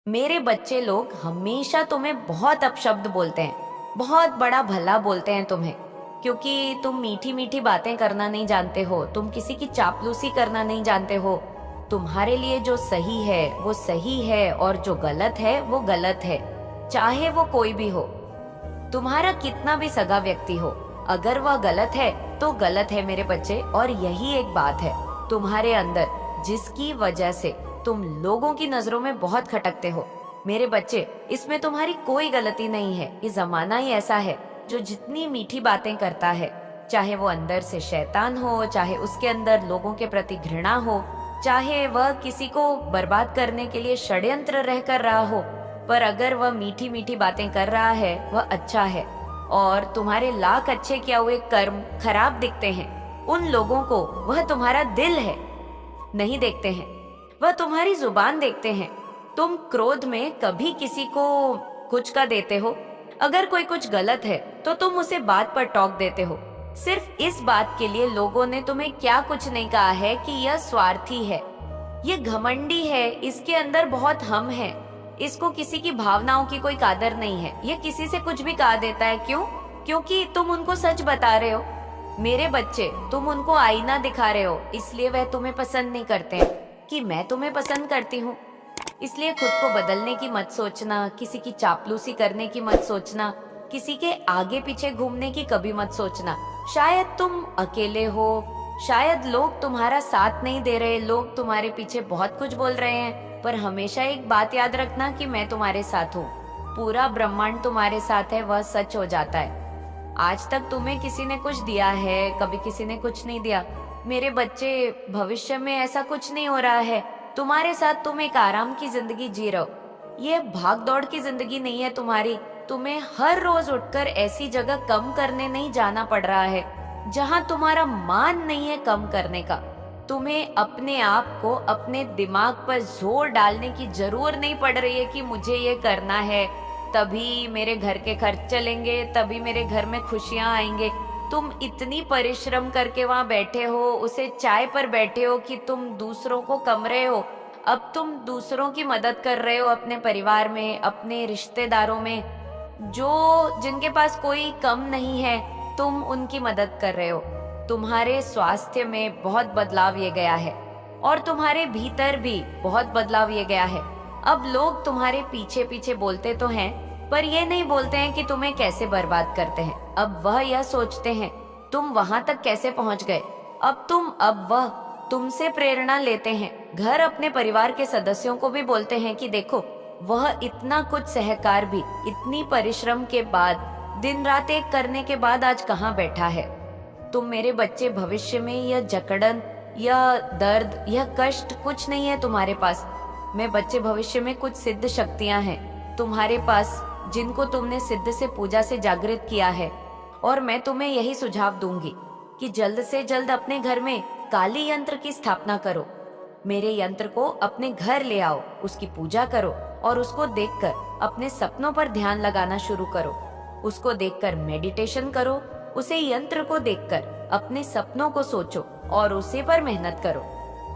मेरे बच्चे लोग हमेशा तुम्हें बहुत अपशब्द बोलते हैं, बहुत बड़ा भला बोलते हैं तुम्हें, क्योंकि तुम मीठी मीठी बातें करना नहीं जानते हो, तुम किसी की चापलूसी करना नहीं जानते हो। तुम्हारे लिए जो सही है वो सही है और जो गलत है वो गलत है, चाहे वो कोई भी हो। तुम्हारा कितना भी सगा व्यक्ति हो, अगर वह गलत है तो गलत है मेरे बच्चे। और यही एक बात है तुम्हारे अंदर जिसकी वजह से तुम लोगों की नजरों में बहुत खटकते हो। मेरे बच्चे, इसमें तुम्हारी कोई गलती नहीं है। ये जमाना ही ऐसा है जो जितनी मीठी बातें करता है, चाहे वो अंदर से शैतान हो, चाहे उसके अंदर लोगों के प्रति घृणा हो, चाहे वह किसी को बर्बाद करने के लिए षड्यंत्र रह कर रहा हो, पर अगर वह मीठी मीठी बातें कर रहा है वह अच्छा है। और तुम्हारे लाख अच्छे किया हुए कर्म खराब दिखते हैं, उन लोगों को वह तुम्हारा दिल है नहीं देखते हैं, वह तुम्हारी जुबान देखते हैं। तुम क्रोध में कभी किसी को कुछ का देते हो, अगर कोई कुछ गलत है तो तुम उसे बात पर टोक देते हो, सिर्फ इस बात के लिए लोगों ने तुम्हें क्या कुछ नहीं कहा है कि यह स्वार्थी है, ये घमंडी है, इसके अंदर बहुत हम है, इसको किसी की भावनाओं की कोई कादर नहीं है, ये किसी से कुछ भी कहा देता है। क्यों? क्योंकि तुम उनको सच बता रहे हो। मेरे बच्चे, तुम उनको आईना दिखा रहे हो, इसलिए वह तुम्हें पसंद नहीं करते हैं कि मैं तुम्हें पसंद करती हूँ। इसलिए खुद को बदलने की मत सोचना, किसी की चापलूसी करने की मत सोचना, किसी के आगे पीछे घूमने की कभी मत सोचना। शायद तुम अकेले हो, शायद लोग तुम्हारा साथ नहीं दे रहे, लोग तुम्हारे पीछे बहुत कुछ बोल रहे हैं, पर हमेशा एक बात याद रखना कि मैं तुम्हारे साथ हूँ। पूरा ब्रह्मांड तुम्हारे साथ है, वह सच हो जाता है। आज तक तुम्हें किसी ने कुछ दिया है, कभी किसी ने कुछ नहीं दिया। मेरे बच्चे, भविष्य में ऐसा कुछ नहीं हो रहा है तुम्हारे साथ। तुम एक आराम की जिंदगी जी रहे हो, ये भाग दौड़ की जिंदगी नहीं है तुम्हारी। तुम्हें हर रोज उठकर ऐसी जगह कम करने नहीं जाना पड़ रहा है जहां तुम्हारा मान नहीं है कम करने का। तुम्हें अपने आप को, अपने दिमाग पर जोर डालने की जरूरत नहीं पड़ रही है कि मुझे ये करना है तभी मेरे घर के खर्च चलेंगे, तभी मेरे घर में खुशियां आएंगे। तुम इतनी परिश्रम करके वहां बैठे हो, उसे चाय पर बैठे हो कि तुम दूसरों को कम रहे हो। अब तुम दूसरों की मदद कर रहे हो, अपने परिवार में, अपने रिश्तेदारों में, जो जिनके पास कोई कम नहीं है, तुम उनकी मदद कर रहे हो। तुम्हारे स्वास्थ्य में बहुत बदलाव ये गया है और तुम्हारे भीतर भी बहुत बदलाव ये गया है। अब लोग तुम्हारे पीछे पीछे बोलते तो हैं, पर ये नहीं बोलते हैं कि तुम्हें कैसे बर्बाद करते हैं। अब वह यह सोचते हैं तुम वहां तक कैसे पहुंच गए। अब वह तुमसे प्रेरणा लेते हैं। घर अपने परिवार के सदस्यों को भी बोलते हैं कि देखो, वह इतना कुछ सहकार भी, इतनी परिश्रम के बाद, दिन रात एक करने के बाद आज कहाँ बैठा है। तुम मेरे बच्चे, भविष्य में यह जकड़न, यह दर्द, यह कष्ट कुछ नहीं है तुम्हारे पास। मैं बच्चे, भविष्य में कुछ सिद्ध शक्तियां हैं तुम्हारे पास, जिनको तुमने सिद्ध से पूजा से जागृत किया है। और मैं तुम्हें यही सुझाव दूंगी कि जल्द से जल्द अपने घर में काली यंत्र की स्थापना करो। मेरे यंत्र को अपने घर ले आओ, उसकी पूजा करो और उसको देखकर अपने सपनों पर ध्यान लगाना शुरू करो। उसको देखकर मेडिटेशन करो, उसे यंत्र को देखकर अपने सपनों को सोचो और उसे पर मेहनत करो।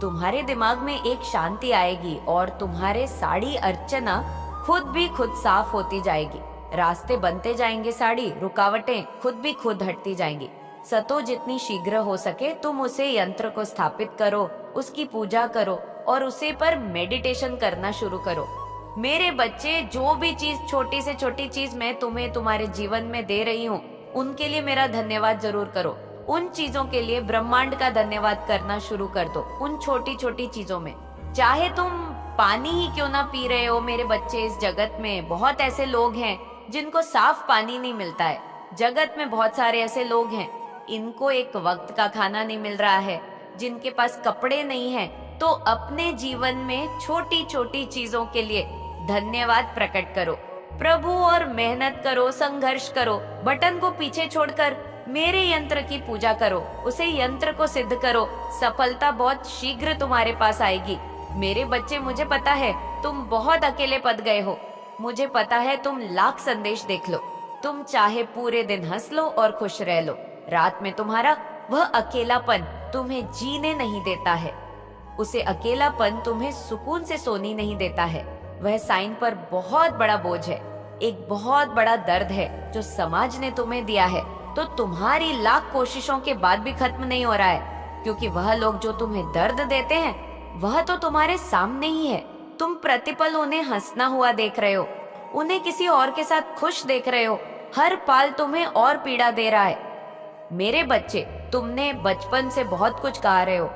तुम्हारे दिमाग में एक शांति आएगी और तुम्हारे साड़ी अर्चना खुद साफ होती जाएगी। रास्ते बनते जाएंगे, साड़ी रुकावटें खुद हटती जाएंगी। सतो जितनी शीघ्र हो सके तुम उसे यंत्र को स्थापित करो, उसकी पूजा करो और उसे पर मेडिटेशन करना शुरू करो। मेरे बच्चे, जो भी चीज, छोटी से छोटी चीज मैं तुम्हें तुम्हारे जीवन में दे रही हूँ, उनके लिए मेरा धन्यवाद जरूर करो। उन चीजों के लिए ब्रह्मांड का धन्यवाद करना शुरू कर दो। उन छोटी छोटी चीजों में, चाहे तुम पानी ही क्यों ना पी रहे हो। मेरे बच्चे, इस जगत में बहुत ऐसे लोग हैं जिनको साफ पानी नहीं मिलता है। जगत में बहुत सारे ऐसे लोग हैं, इनको एक वक्त का खाना नहीं मिल रहा है, जिनके पास कपड़े नहीं हैं। तो अपने जीवन में छोटी छोटी चीजों के लिए धन्यवाद प्रकट करो प्रभु, और मेहनत करो, संघर्ष करो। बटन को पीछे छोड़कर मेरे यंत्र की पूजा करो, उसे यंत्र को सिद्ध करो। सफलता बहुत शीघ्र तुम्हारे पास आएगी। मेरे बच्चे, मुझे पता है तुम बहुत अकेले पद गए हो। मुझे पता है तुम लाख संदेश देख लो, तुम चाहे पूरे दिन हंस लो और खुश रह लो, रात में तुम्हारा वह अकेलापन तुम्हें जीने नहीं देता है। उसे अकेलापन तुम्हें सुकून से सोने नहीं देता है। वह साइन पर बहुत बड़ा बोझ है, एक बहुत बड़ा दर्द है जो समाज ने तुम्हें दिया है, तो तुम्हारी लाख कोशिशों के बाद भी खत्म नहीं हो रहा है, क्योंकि वह लोग जो तुम्हें दर्द देते हैं वह तो तुम्हारे सामने ही है। तुम प्रतिपल उन्हें हंसना हुआ देख रहे हो, उन्हें किसी और के साथ खुश देख रहे हो। हर पल तुम्हें और पीड़ा दे रहा है। मेरे बच्चे, तुमने बचपन से बहुत कुछ कहा रहे हो,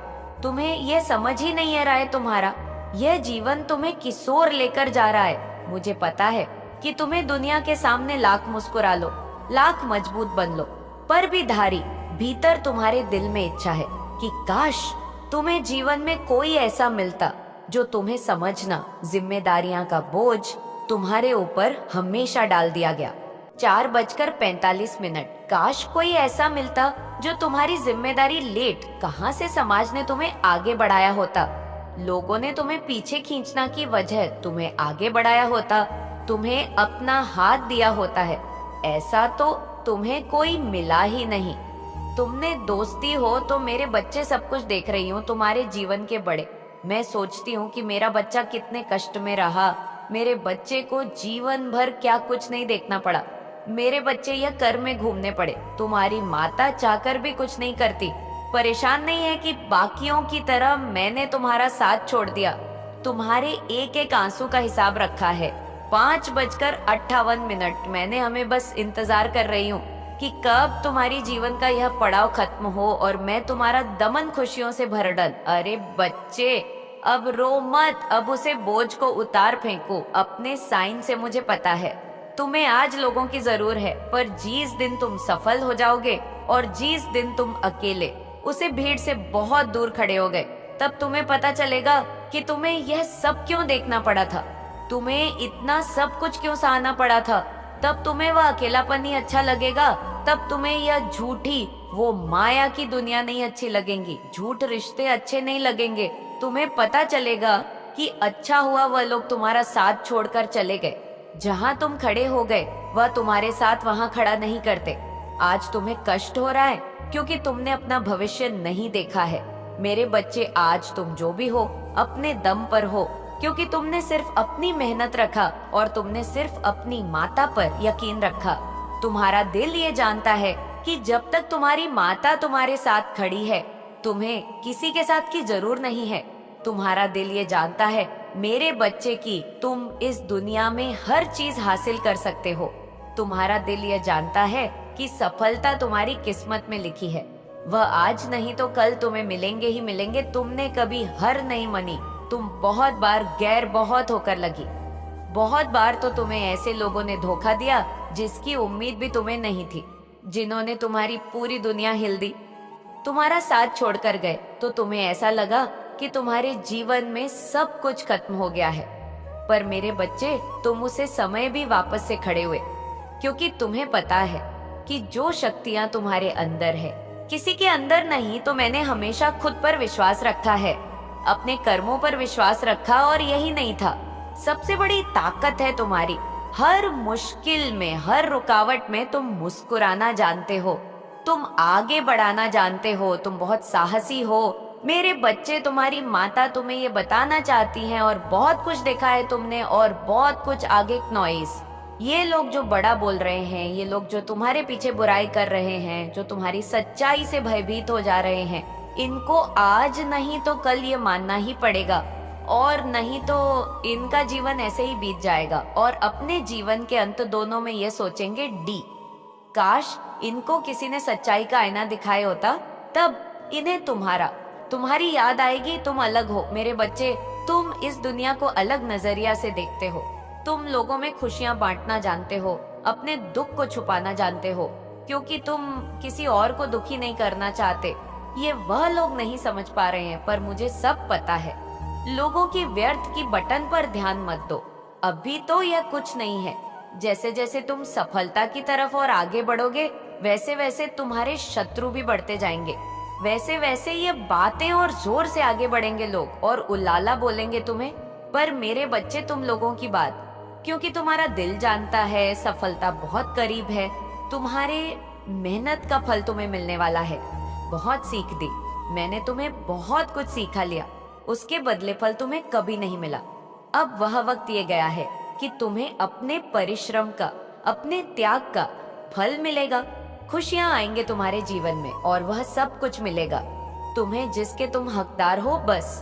तुम्हें यह समझ ही नहीं आ रहा है। तुम्हारा यह जीवन तुम्हें किस ओर लेकर जा रहा है। मुझे पता है कि तुम्हें दुनिया के सामने लाख मुस्कुरा लो, लाख मजबूत बन लो, पर भी धारी भीतर तुम्हारे दिल में इच्छा है कि काश तुम्हें जीवन में कोई ऐसा मिलता जो तुम्हें समझना। जिम्मेदारियां का बोझ तुम्हारे ऊपर हमेशा डाल दिया गया। 4:45। काश कोई ऐसा मिलता जो तुम्हारी जिम्मेदारी लेट कहां से समाज ने तुम्हें आगे बढ़ाया होता। लोगों ने तुम्हें पीछे खींचना की वजह तुम्हें आगे बढ़ाया होता, तुम्हें अपना हाथ दिया होता है। ऐसा तो तुम्हें कोई मिला ही नहीं। तुमने दोस्ती हो तो मेरे बच्चे सब कुछ देख रही हूँ तुम्हारे जीवन के बड़े। मैं सोचती हूँ कि मेरा बच्चा कितने कष्ट में रहा। मेरे बच्चे को जीवन भर क्या कुछ नहीं देखना पड़ा। मेरे बच्चे यह कर में घूमने पड़े। तुम्हारी माता चाहकर भी कुछ नहीं करती। परेशान नहीं है कि बाकियों की तरह मैंने तुम्हारा साथ छोड़ दिया। तुम्हारे एक एक आंसू का हिसाब रखा है। 5:58। मैंने हमें बस इंतजार कर रही हूँ कि कब तुम्हारी जीवन का यह पड़ाव खत्म हो और मैं तुम्हारा दमन खुशियों से भर डाल। अरे बच्चे, अब रो मत, अब उसे बोझ को उतार फेंको अपने साइन से। मुझे पता है तुम्हें आज लोगों की जरूर है, पर जिस दिन तुम सफल हो जाओगे और जिस दिन तुम अकेले उसे भीड़ से बहुत दूर खड़े हो गए, तब तुम्हें पता चलेगा कि तुम्हें यह सब क्यों देखना पड़ा था, तुम्हें इतना सब कुछ क्यों सहना पड़ा था। तब तुम्हें वह अकेलापन ही अच्छा लगेगा। तब तुम्हें यह झूठी वो माया की दुनिया नहीं अच्छी लगेंगी, झूठ रिश्ते अच्छे नहीं लगेंगे। तुम्हें पता चलेगा कि अच्छा हुआ वह लोग तुम्हारा साथ छोड़कर चले गए। जहाँ तुम खड़े हो गए वह तुम्हारे साथ वहाँ खड़ा नहीं करते। आज तुम्हें कष्ट हो रहा है क्योंकि तुमने अपना भविष्य नहीं देखा है। मेरे बच्चे, आज तुम जो भी हो अपने दम पर हो, क्योंकि तुमने सिर्फ अपनी मेहनत रखा और तुमने सिर्फ अपनी माता पर यकीन रखा। तुम्हारा दिल ये जानता है कि जब तक तुम्हारी माता तुम्हारे साथ खड़ी है, तुम्हें किसी के साथ की जरूर नहीं है। तुम्हारा दिल ये जानता है मेरे बच्चे की तुम इस दुनिया में हर चीज हासिल कर सकते हो। तुम्हारा दिल ये जानता है कि सफलता तुम्हारी किस्मत में लिखी है। वह आज नहीं तो कल तुम्हें मिलेंगे ही मिलेंगे। तुमने कभी हार नहीं मानी। तुम बहुत बार गैर बहुत होकर लगी। बहुत बार तो तुम्हें ऐसे लोगों ने धोखा दिया जिसकी उम्मीद भी तुम्हें नहीं थी, जिन्होंने तुम्हारी पूरी दुनिया हिल दी, तुम्हारा साथ छोड़कर गए। तो तुम्हें ऐसा लगा कि तुम्हारे जीवन में सब कुछ खत्म हो गया है। पर मेरे बच्चे, तुम उसे समय भी वापस से खड़े हुए, क्योंकि तुम्हें पता है कि जो शक्तियां तुम्हारे अंदर है किसी के अंदर नहीं। तो मैंने हमेशा खुद पर विश्वास रखा है, अपने कर्मों पर विश्वास रखा, और यही नहीं था सबसे बड़ी ताकत है तुम्हारी। हर मुश्किल में, हर रुकावट में तुम मुस्कुराना जानते हो, तुम आगे बढ़ाना जानते हो, तुम बहुत साहसी हो। मेरे बच्चे, तुम्हारी माता तुम्हें ये बताना चाहती हैं, और बहुत कुछ देखा है तुमने, और बहुत कुछ आगे नॉइस। ये लोग जो बड़ा बोल रहे हैं, ये लोग जो तुम्हारे पीछे बुराई कर रहे हैं, जो तुम्हारी सच्चाई से भयभीत हो जा रहे हैं, इनको आज नहीं तो कल ये मानना ही पड़ेगा, और नहीं तो इनका जीवन ऐसे ही बीत जाएगा। और अपने जीवन के अंत दोनों में ये सोचेंगे डी, काश इनको किसी ने सच्चाई का आईना दिखाया होता, तब इन्हें तुम्हारी याद आएगी। तुम अलग हो मेरे बच्चे, तुम इस दुनिया को अलग नजरिया से देखते हो। तुम लोगों में खुशियां बांटना जानते हो, अपने दुख को छुपाना जानते हो, क्योंकि तुम किसी और को दुखी नहीं करना चाहते। ये वह लोग नहीं समझ पा रहे हैं, पर मुझे सब पता है। लोगों की व्यर्थ की बटन पर ध्यान मत दो, अभी तो यह कुछ नहीं है। जैसे जैसे तुम सफलता की तरफ और आगे बढ़ोगे, वैसे वैसे तुम्हारे शत्रु भी बढ़ते जाएंगे, वैसे वैसे ये बातें और जोर से आगे बढ़ेंगे लोग, और उलाला बोलेंगे तुम्हें। पर मेरे बच्चे, तुम लोगों की बात, क्योंकि तुम्हारा दिल जानता है सफलता बहुत करीब है। तुम्हारे मेहनत का फल तुम्हें मिलने वाला है। बहुत सीख दी मैंने तुम्हें, बहुत कुछ सीखा लिया, उसके बदले फल तुम्हें कभी नहीं मिला। अब वह वक्त ये गया है कि तुम्हें अपने परिश्रम का, अपने त्याग का फल मिलेगा। खुशियां आएंगे तुम्हारे जीवन में और वह सब कुछ मिलेगा तुम्हें जिसके तुम हकदार हो। बस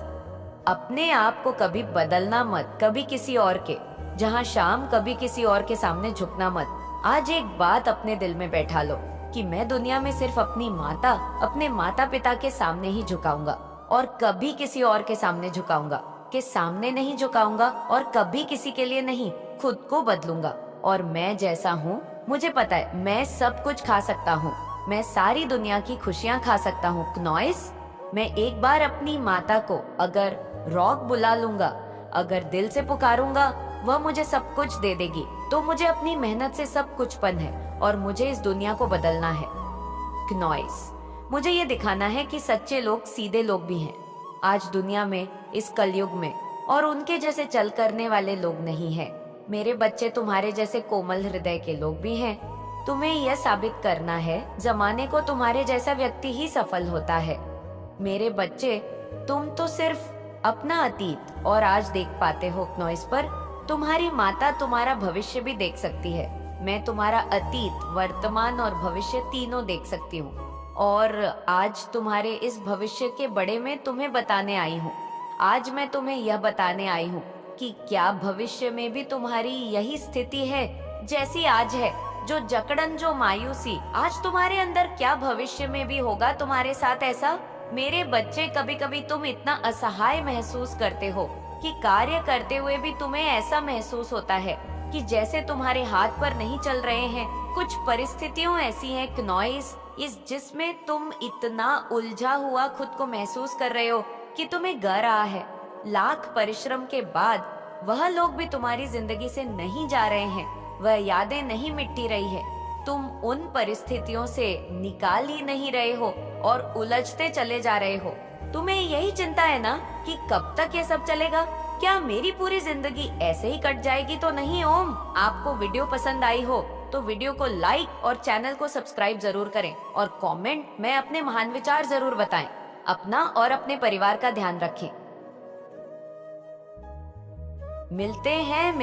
अपने आप को कभी बदलना मत, कभी किसी और के, जहाँ शाम कभी किसी और के सामने झुकना मत। आज एक बात अपने दिल में बैठा लो कि मैं दुनिया में सिर्फ अपनी माता, अपने माता पिता के सामने ही झुकाऊंगा और कभी किसी और के सामने झुकाऊंगा, के सामने नहीं झुकाऊंगा और कभी किसी के लिए नहीं, खुद को बदलूंगा। और मैं जैसा हूँ मुझे पता है मैं सब कुछ खा सकता हूँ, मैं सारी दुनिया की खुशियाँ खा सकता हूँ। नॉइस, मैं एक बार अपनी माता को अगर रॉक बुला लूंगा, अगर दिल से पुकारूंगा, वह मुझे सब कुछ दे देगी। तो मुझे अपनी मेहनत से सब कुछ पन है और मुझे इस दुनिया को बदलना है। नॉइस, मुझे ये दिखाना है कि सच्चे लोग सीधे लोग भी हैं आज दुनिया में, इस कलयुग में, और उनके जैसे चल करने वाले लोग नहीं है। मेरे बच्चे तुम्हारे जैसे कोमल हृदय के लोग भी हैं। तुम्हें यह साबित करना है जमाने को तुम्हारे जैसा व्यक्ति ही सफल होता है। मेरे बच्चे, तुम तो सिर्फ अपना अतीत और आज देख पाते हो नॉइस, पर तुम्हारी माता तुम्हारा भविष्य भी देख सकती है। मैं तुम्हारा अतीत, वर्तमान और भविष्य तीनों देख सकती हूँ और आज तुम्हारे इस भविष्य के बड़े में तुम्हें बताने आई हूँ। आज मैं तुम्हें यह बताने आई हूँ कि क्या भविष्य में भी तुम्हारी यही स्थिति है जैसी आज है, जो जकड़न, जो मायूसी आज तुम्हारे अंदर, क्या भविष्य में भी होगा तुम्हारे साथ ऐसा? मेरे बच्चे, कभी कभी तुम इतना असहाय महसूस करते हो कि कार्य करते हुए भी तुम्हें ऐसा महसूस होता है कि जैसे तुम्हारे हाथ पर नहीं चल रहे हैं। कुछ परिस्थितियों ऐसी हैं नॉइस, जिसमें तुम इतना उलझा हुआ खुद को महसूस कर रहे हो कि तुम्हें गर आ है। लाख परिश्रम के बाद वह लोग भी तुम्हारी जिंदगी से नहीं जा रहे हैं, वह यादें नहीं मिटती रही है। तुम उन परिस्थितियों से निकाल ही नहीं रहे हो और उलझते चले जा रहे हो। तुम्हें यही चिंता है ना कि कब तक ये सब चलेगा? क्या मेरी पूरी जिंदगी ऐसे ही कट जाएगी तो नहीं? ओम, आपको वीडियो पसंद आई हो तो वीडियो को लाइक और चैनल को सब्सक्राइब जरूर करें और कमेंट में अपने महान विचार जरूर बताएं। अपना और अपने परिवार का ध्यान रखें। मिलते हैं